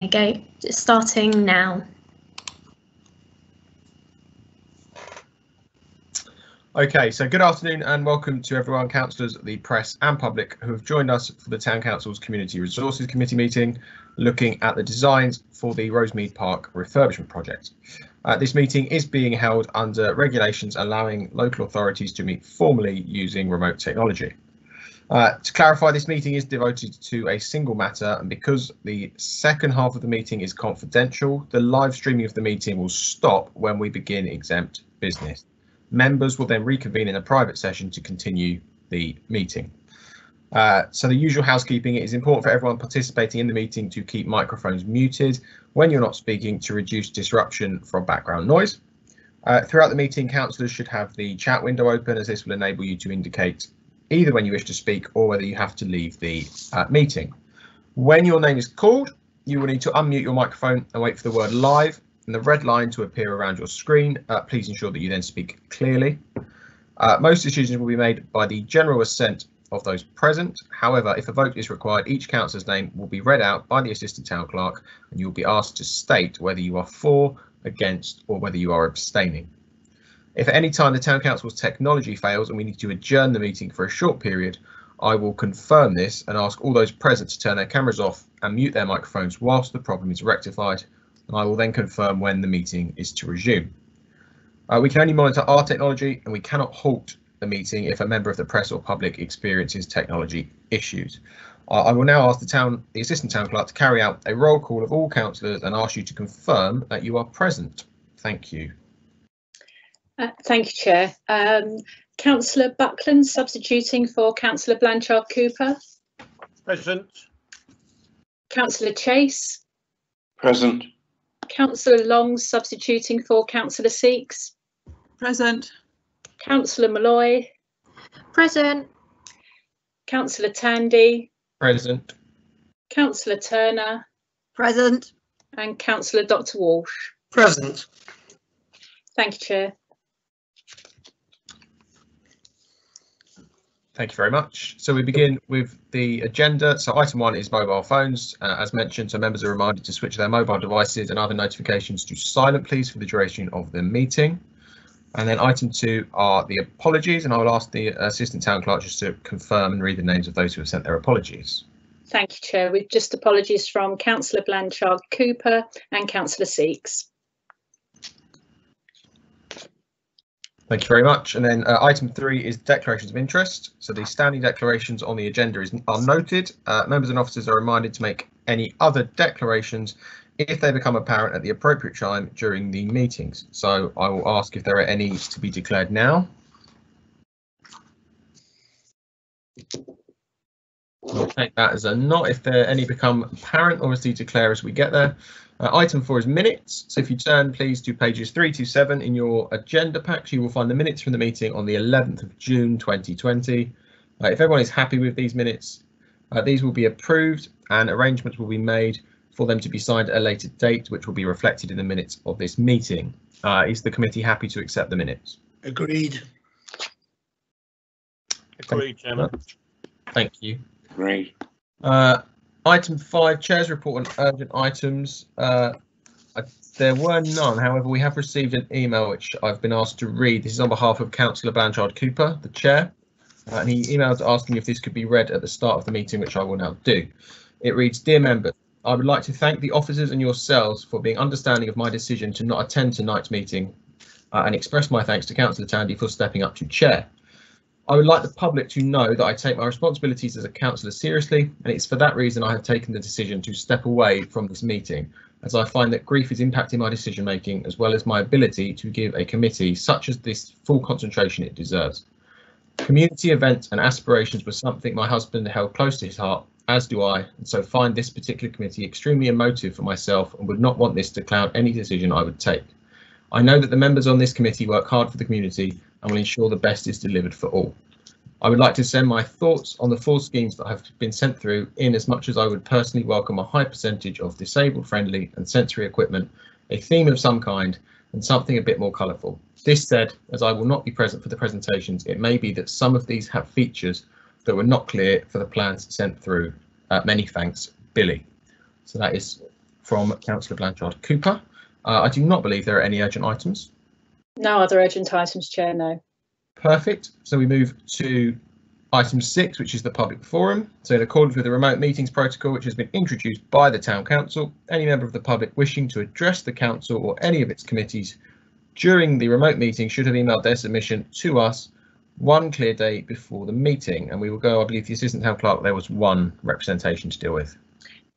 Okay, it's starting now. Okay, so good afternoon and welcome to everyone, councillors, the press and public who have joined us for the Town Council's Community Resources Committee meeting, looking at the designs for the Rosemead Park refurbishment project. This meeting is being held under regulations allowing local authorities to meet formally using remote technology. To clarify, this meeting is devoted to a single matter, and because the second half of the meeting is confidential, the live streaming of the meeting will stop when we begin exempt business. Members will then reconvene in a private session to continue the meeting. So the usual housekeeping: it is important for everyone participating in the meeting to keep microphones muted when you're not speaking to reduce disruption from background noise. Throughout the meeting, councillors should have the chat window open, as this will enable you to indicate either when you wish to speak or whether you have to leave the meeting. When your name is called, you will need to unmute your microphone and wait for the word live and the red line to appear around your screen. Please ensure that you then speak clearly. Most decisions will be made by the general assent of those present. However, if a vote is required, each councillor's name will be read out by the assistant town clerk and you'll be asked to state whether you are for, against, or whether you are abstaining. If at any time the Town Council's technology fails and we need to adjourn the meeting for a short period, I will confirm this and ask all those present to turn their cameras off and mute their microphones whilst the problem is rectified, and I will then confirm when the meeting is to resume. We can only monitor our technology and we cannot halt the meeting if a member of the press or public experiences technology issues. I will now ask the assistant town clerk to carry out a roll call of all councillors and ask you to confirm that you are present. Thank you. Thank you, Chair. Councillor Buckland substituting for Councillor Blanchard Cooper. Present. Councillor Chase. Present. Councillor Long substituting for Councillor Seeks. Present. Councillor Malloy. Present. Councillor Tandy. Present. Councillor Turner. Present. And Councillor Dr. Walsh. Present. Thank you, Chair. Thank you very much. So we begin with the agenda. So item 1 is mobile phones. As mentioned, so members are reminded to switch their mobile devices and other notifications to silent, please, for the duration of the meeting. And then item 2 are the apologies, and I will ask the assistant town clerk just to confirm and read the names of those who have sent their apologies. Thank you, Chair. With just apologies from Councillor Blanchard Cooper and Councillor Seeks. Thank you very much. And then item 3 is declarations of interest. So the standing declarations on the agenda are noted. Members and officers are reminded to make any other declarations if they become apparent at the appropriate time during the meetings. So I will ask if there are any to be declared now. I'll take that as a not if there any become apparent, obviously declare as we get there. Item 4 is minutes. So if you turn please to pages 3 to 7 in your agenda packs, you will find the minutes from the meeting on the 11th of June 2020. If everyone is happy with these minutes, these will be approved and arrangements will be made for them to be signed at a later date, which will be reflected in the minutes of this meeting. Is the committee happy to accept the minutes? Agreed. Agreed, Chairman. Thank you. Agreed. Item 5, Chair's report on urgent items. There were none. However, we have received an email which I've been asked to read. This is on behalf of Councillor Blanchard Cooper, the Chair, and he emailed asking if this could be read at the start of the meeting, which I will now do. It reads, "Dear members, I would like to thank the officers and yourselves for being understanding of my decision to not attend tonight's meeting and express my thanks to Councillor Tandy for stepping up to chair. I would like the public to know that I take my responsibilities as a councillor seriously, and it's for that reason I have taken the decision to step away from this meeting, as I find that grief is impacting my decision making as well as my ability to give a committee such as this full concentration it deserves. Community events and aspirations were something my husband held close to his heart, as do I, and so find this particular committee extremely emotive for myself and would not want this to cloud any decision I would take. I know that the members on this committee work hard for the community and will ensure the best is delivered for all. I would like to send my thoughts on the 4 schemes that have been sent through, in as much as I would personally welcome a high percentage of disabled friendly and sensory equipment, a theme of some kind, and something a bit more colourful. This said, as I will not be present for the presentations, it may be that some of these have features that were not clear for the plans sent through. Many thanks, Billy." So that is from Councillor Blanchard Cooper. I do not believe there are any urgent items. No other urgent items, Chair, no. Perfect. So we move to item 6, which is the public forum. So in accordance with the remote meetings protocol, which has been introduced by the Town Council, any member of the public wishing to address the Council or any of its committees during the remote meeting should have emailed their submission to us one clear day before the meeting. And we will go, I believe the Assistant Town Clerk, there was one representation to deal with.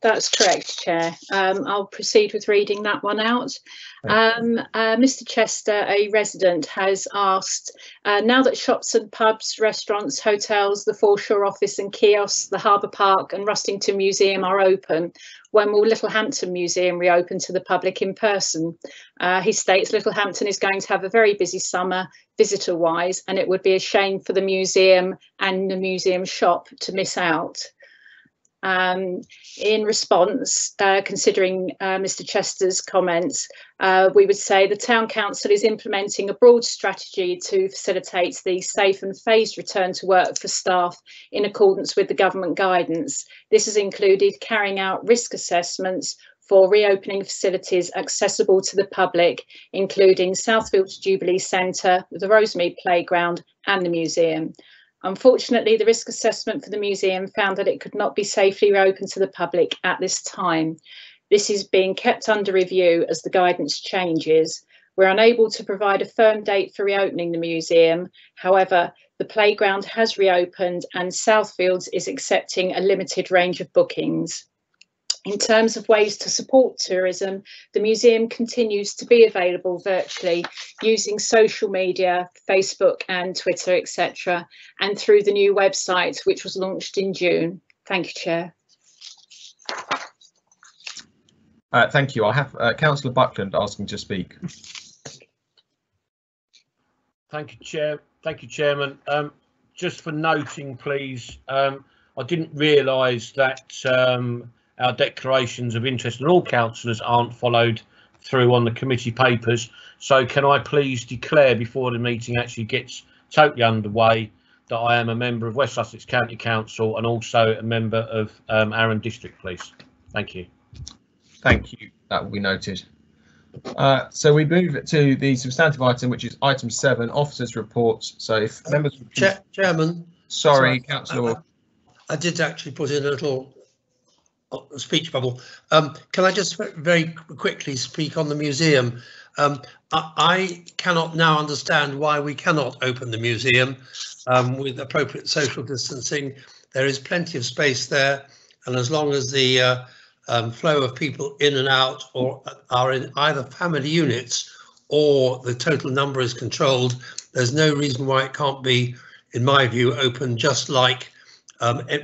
That's correct, Chair. I'll proceed with reading that one out. Mr. Chester, a resident, has asked, now that shops and pubs, restaurants, hotels, the Foreshore office and kiosks, the Harbour Park and Rustington Museum are open, when will Littlehampton Museum reopen to the public in person? He states Littlehampton is going to have a very busy summer visitor-wise, and it would be a shame for the museum and the museum shop to miss out. In response, considering Mr. Chester's comments, we would say the Town Council is implementing a broad strategy to facilitate the safe and phased return to work for staff in accordance with the government guidance. This has included carrying out risk assessments for reopening facilities accessible to the public, including Southfield's Jubilee Centre, the Rosemead Playground and the museum. Unfortunately, the risk assessment for the museum found that it could not be safely reopened to the public at this time. This is being kept under review as the guidance changes. We're unable to provide a firm date for reopening the museum. However, the playground has reopened and Southfields is accepting a limited range of bookings. In terms of ways to support tourism, the museum continues to be available virtually using social media, Facebook and Twitter, etc., and through the new website, which was launched in June. Thank you, Chair. Thank you. I have Councillor Buckland asking to speak. Thank you, Chair. Thank you, Chairman. Just for noting, please, I didn't realise that our declarations of interest in all councillors aren't followed through on the committee papers. So can I please declare before the meeting actually gets totally underway that I am a member of West Sussex County Council and also a member of Arran District Police. Thank you. Thank you. That will be noted. So we move to the substantive item, which is item 7, officers' reports. So if members... Chairman. Sorry, Councillor. I did actually put in a little speech bubble. Can I just very quickly speak on the museum? I cannot now understand why we cannot open the museum with appropriate social distancing. There is plenty of space there, and as long as the flow of people in and out or are in either family units or the total number is controlled, there's no reason why it can't be, in my view, open just like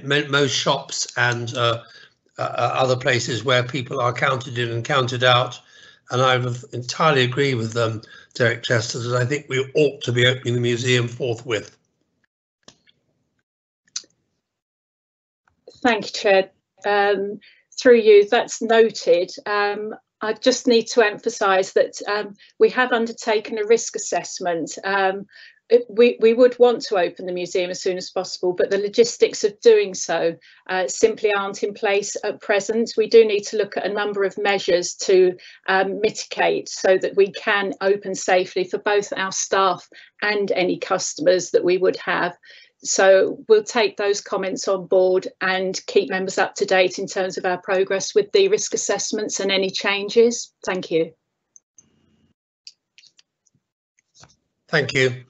most shops and other places where people are counted in and counted out. And I would entirely agree with Derek Chester that I think we ought to be opening the museum forthwith. Thank you, Chair. Through you, that's noted. I just need to emphasise that we have undertaken a risk assessment. We would want to open the museum as soon as possible, but the logistics of doing so simply aren't in place at present. We do need to look at a number of measures to mitigate so that we can open safely for both our staff and any customers that we would have. So we'll take those comments on board and keep members up to date in terms of our progress with the risk assessments and any changes. Thank you. Thank you.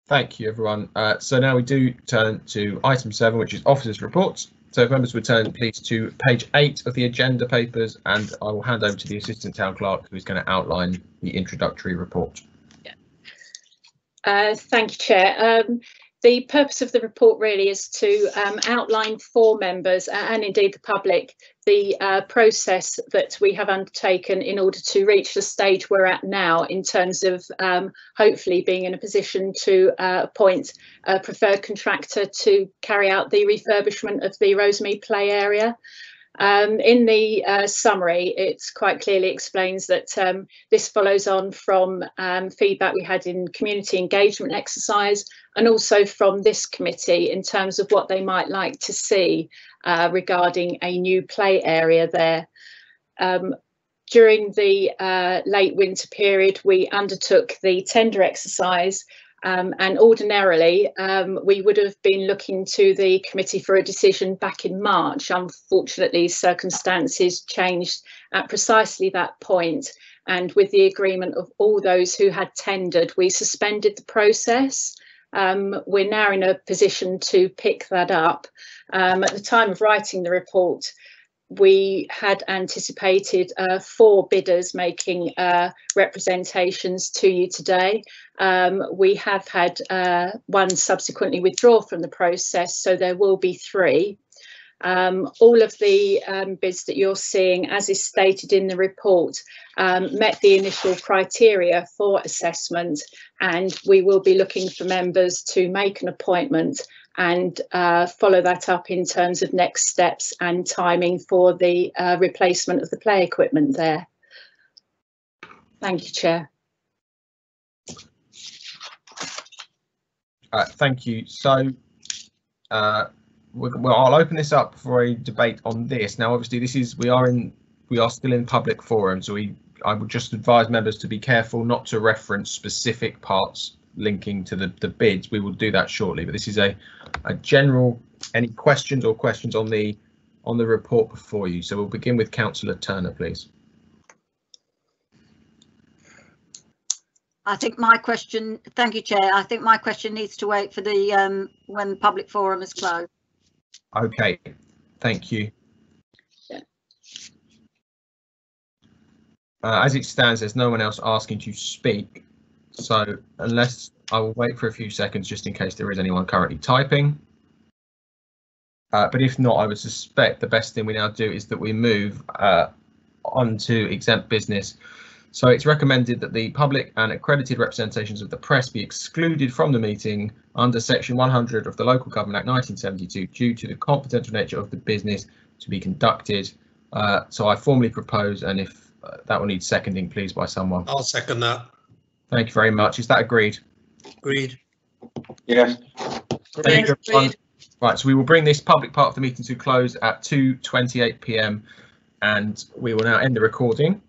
Thank you, everyone. So now we do turn to item 7, which is officers' reports. So if members would turn, please, to page 8 of the agenda papers, and I will hand over to the Assistant Town Clerk, who is going to outline the introductory report. Thank you, Chair. The purpose of the report really is to outline for members and indeed the public the process that we have undertaken in order to reach the stage we're at now in terms of hopefully being in a position to appoint a preferred contractor to carry out the refurbishment of the Rosemead play area. In the summary, it quite clearly explains that this follows on from feedback we had in community engagement exercise and also from this committee in terms of what they might like to see regarding a new play area there. During the late winter period, we undertook the tender exercise, and ordinarily we would have been looking to the committee for a decision back in March. Unfortunately, circumstances changed at precisely that point, and with the agreement of all those who had tendered, we suspended the process. We're now in a position to pick that up. At the time of writing the report, we had anticipated 4 bidders making representations to you today. We have had one subsequently withdraw from the process, so there will be 3. All of the bids that you're seeing, as is stated in the report, met the initial criteria for assessment, and we will be looking for members to make an appointment and follow that up in terms of next steps and timing for the replacement of the play equipment there. Thank you, Chair. Thank you. So well, I'll open this up for a debate on this. Now, obviously, we are still in public forum, so I would just advise members to be careful not to reference specific parts linking to the bids. We will do that shortly, but this is a general. Any questions on the report before you? So we'll begin with Councillor Turner, please. I think my question, thank you, Chair. I think my question needs to wait for the when the public forum is closed. Okay, thank you. Yeah. As it stands, there's no one else asking to speak. So unless I will wait for a few seconds just in case there is anyone currently typing. But if not, I would suspect the best thing we now do is that we move on to exempt business. So it's recommended that the public and accredited representations of the press be excluded from the meeting under Section 100 of the Local Government Act 1972 due to the confidential nature of the business to be conducted. So I formally propose, and if that will need seconding, please, by someone. I'll second that. Thank you very much. Is that agreed? Agreed. Yes. Thank you, everyone. Right, so we will bring this public part of the meeting to close at 2:28 p.m. and we will now end the recording.